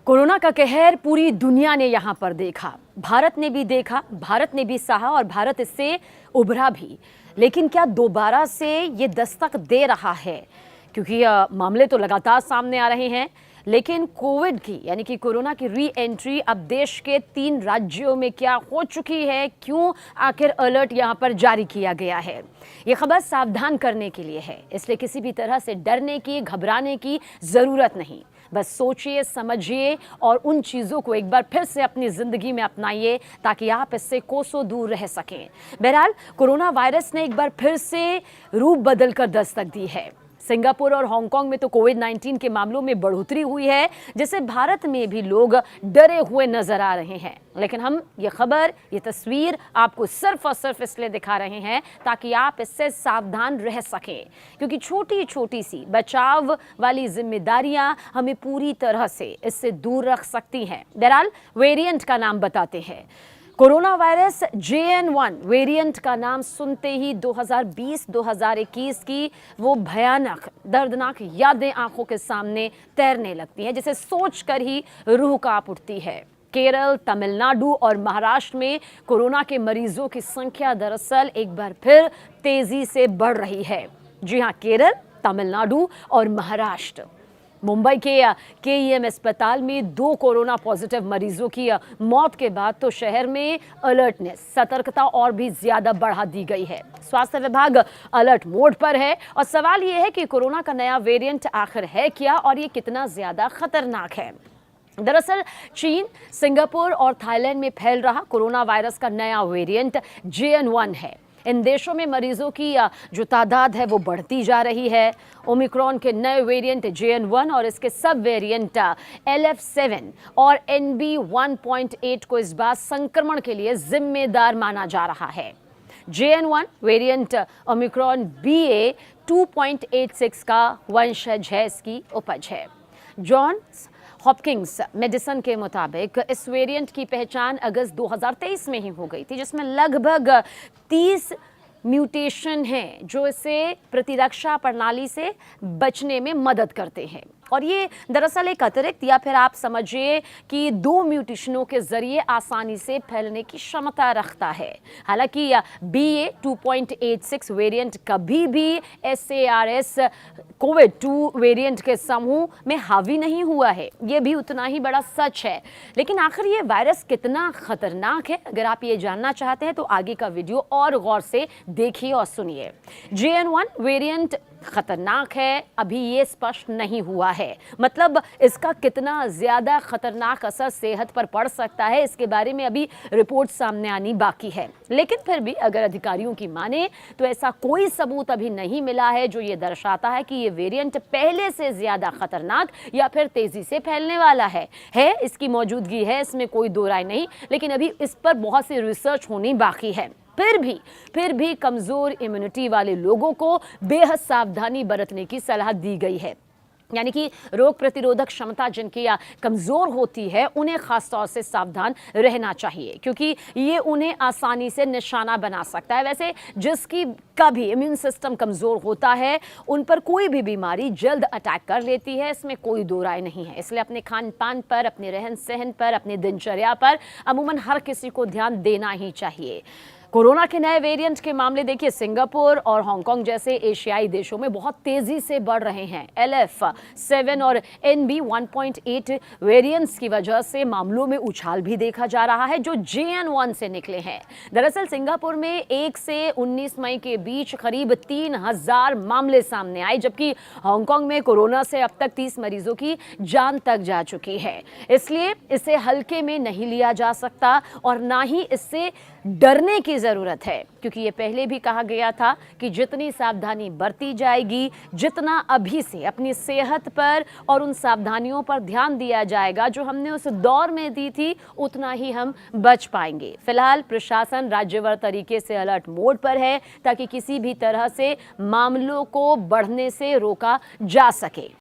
Corona का कहर पूरी दुनिया ने यहाँ पर देखा, भारत ने भी देखा, भारत ने भी सहा और भारत इससे उभरा भी। लेकिन क्या दोबारा से ये दस्तक दे रहा है? क्योंकि मामले तो लगातार सामने आ रहे हैं, लेकिन कोविड की यानी कि कोरोना की री एंट्री अब देश के 3 राज्यों में क्या हो चुकी है, क्यों आखिर अलर्ट यहाँ पर जारी किया गया है? ये खबर सावधान करने के लिए है, इसलिए किसी भी तरह से डरने की, घबराने की जरूरत नहीं। बस सोचिए, समझिए और उन चीज़ों को एक बार फिर से अपनी ज़िंदगी में अपनाइए ताकि आप इससे कोसों दूर रह सकें। बहरहाल कोरोना वायरस ने एक बार फिर से रूप बदलकर दस्तक दी है। सिंगापुर और हांगकांग में तो कोविड-19 के मामलों में बढ़ोतरी हुई है, जिससे भारत में भी लोग डरे हुए नजर आ रहे हैं। लेकिन हम ये खबर, ये तस्वीर आपको सिर्फ और सिर्फ इसलिए दिखा रहे हैं ताकि आप इससे सावधान रह सकें, क्योंकि छोटी छोटी सी बचाव वाली जिम्मेदारियां हमें पूरी तरह से इससे दूर रख सकती हैं। बहरहाल वेरिएंट का नाम बताते हैं। कोरोना वायरस JN1 वेरिएंट का नाम सुनते ही 2020-2021 की वो भयानक, दर्दनाक यादें आंखों के सामने तैरने लगती हैं, जिसे सोचकर ही रूह कांप उठती है। केरल, तमिलनाडु और महाराष्ट्र में कोरोना के मरीजों की संख्या दरअसल एक बार फिर तेजी से बढ़ रही है। जी हां, केरल, तमिलनाडु और महाराष्ट्र। मुंबई के KEM अस्पताल में 2 कोरोना पॉजिटिव मरीजों की मौत के बाद तो शहर में अलर्टनेस, सतर्कता और भी ज्यादा बढ़ा दी गई है। स्वास्थ्य विभाग अलर्ट मोड पर है और सवाल यह है कि कोरोना का नया वेरिएंट आखिर है क्या और ये कितना ज्यादा खतरनाक है। दरअसल चीन, सिंगापुर और थाईलैंड में फैल रहा कोरोना वायरस का नया वेरिएंट JN1 है। इन देशों में मरीजों की जो तादाद है वो बढ़ती जा रही है। ओमिक्रॉन के नए वेरिएंट JN1 और इसके सब वेरिएंट LF7 और NB1.8 को इस बार संक्रमण के लिए जिम्मेदार माना जा रहा है। JN1 वेरिएंट ओमिक्रॉन BA.2.86 का वंशज है, इसकी उपज है। जॉन्स हॉपकिंस मेडिसन के मुताबिक इस वेरिएंट की पहचान अगस्त 2023 में ही हो गई थी, जिसमें लगभग 30 म्यूटेशन हैं जो इसे प्रतिरक्षा प्रणाली से बचने में मदद करते हैं। और ये दरअसल एक अतिरिक्त या फिर आप समझिए कि 2 म्यूटेशनों के जरिए आसानी से फैलने की क्षमता रखता है। हालांकि BA.2.86 वेरिएंट कभी भी SARS कोविड-2 वेरिएंट के समूह में हावी नहीं हुआ है, ये भी उतना ही बड़ा सच है। लेकिन आखिर ये वायरस कितना खतरनाक है, अगर आप ये जानना चाहते हैं तो आगे का वीडियो और गौर से देखिए और सुनिए। JN1 वेरिएंट खतरनाक है, अभी ये स्पष्ट नहीं हुआ है। मतलब इसका कितना ज्यादा खतरनाक असर सेहत पर पड़ सकता है, इसके बारे में अभी रिपोर्ट सामने आनी बाकी है। लेकिन फिर भी अगर अधिकारियों की माने तो ऐसा कोई सबूत अभी नहीं मिला है जो ये दर्शाता है कि ये वेरिएंट पहले से ज्यादा खतरनाक या फिर तेजी से फैलने वाला है। इसकी मौजूदगी है, इसमें कोई दो राय नहीं, लेकिन अभी इस पर बहुत सी रिसर्च होनी बाकी है। फिर भी कमजोर इम्यूनिटी वाले लोगों को बेहद सावधानी बरतने की सलाह दी गई है। यानी कि रोग प्रतिरोधक क्षमता जिनकी कमजोर होती है उन्हें खास तौर से सावधान रहना चाहिए, क्योंकि ये उन्हें आसानी से निशाना बना सकता है। वैसे जिसकी का भी इम्यून सिस्टम कमजोर होता है उन पर कोई भी बीमारी जल्द अटैक कर लेती है, इसमें कोई दो राय नहीं है। इसलिए अपने खान पान पर, अपने रहन सहन पर, अपनी दिनचर्या पर अमूमन हर किसी को ध्यान देना ही चाहिए। कोरोना के नए वेरिएंट के मामले देखिए, सिंगापुर और हांगकांग जैसे एशियाई देशों में बहुत तेजी से बढ़ रहे हैं। LF7 और NB1.8 वेरिएंट्स की वजह से मामलों में उछाल भी देखा जा रहा है जो JN1 से निकले हैं। दरअसल सिंगापुर में 1 से 19 मई के बीच करीब 3000 मामले सामने आए, जबकि हांगकांग में कोरोना से अब तक 30 मरीजों की जान तक जा चुकी है। इसलिए इसे हल्के में नहीं लिया जा सकता और ना ही इससे डरने की जरूरत है, क्योंकि ये पहले भी कहा गया था कि जितनी सावधानी बरती जाएगी, जितना अभी से अपनी सेहत पर और उन सावधानियों पर ध्यान दिया जाएगा जो हमने उस दौर में दी थी, उतना ही हम बच पाएंगे। फिलहाल प्रशासन राज्यवार तरीके से अलर्ट मोड पर है ताकि किसी भी तरह से मामलों को बढ़ने से रोका जा सके।